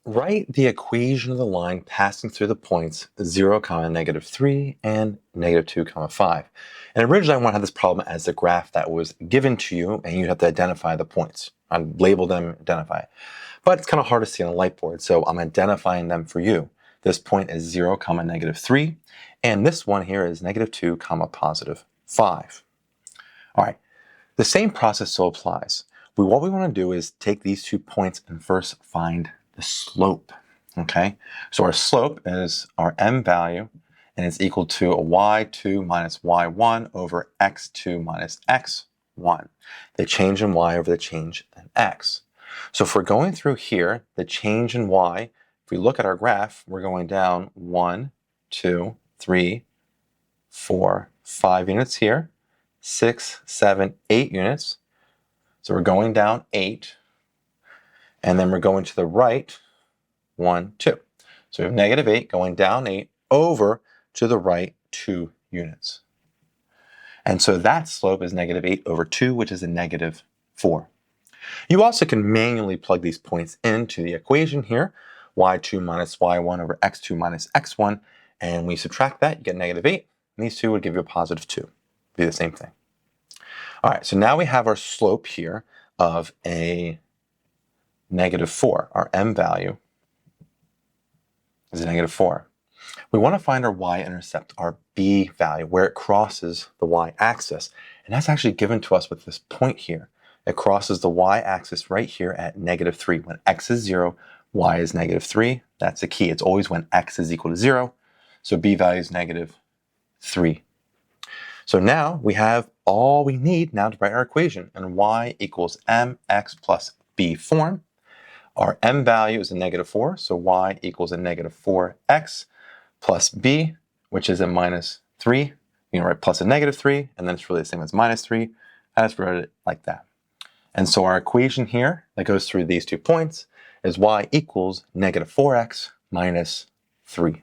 Write the equation of the line passing through the points 0, -3 and -2, 5. And originally I want to have this problem as a graph that was given to you and you'd have to identify the points. I'd label them, identify it. But it's kind of hard to see on a light board, so I'm identifying them for you. This point is 0, -3, and this one here is -2, +5. All right, the same process still applies. What we want to do is take these 2 points and first find the slope, okay? So our slope is our m value, and it's equal to a y2 minus y1 over x2 minus x1. The change in y over the change in x. So if we're going through here, the change in y, if we look at our graph, we're going down 1, 2, 3, 4, 5 units here, 6, 7, 8 units. So we're going down 8, and then we're going to the right 1, 2. So we have -8 going down 8 over to the right 2 units. And so that slope is -8 over 2, which is a -4. You also can manually plug these points into the equation here, y2 minus y1 over x2 minus x1, and when you subtract that, you get -8, and these two would give you a +2. Be the same thing. All right, so now we have our slope here of a -4. Our m value is a -4. We want to find our y-intercept, our b value, where it crosses the y-axis. And that's actually given to us with this point here. It crosses the y-axis right here at -3. When x is 0, y is -3. That's the key. It's always when x is equal to 0. So b value is -3. So now we have all we need now to write our equation in y equals mx plus b form. Our m value is a -4, so y equals a -4x plus b, which is a -3. You can write plus a -3, and then it's really the same as -3. I just wrote it like that. And so our equation here that goes through these 2 points is y equals -4x minus 3.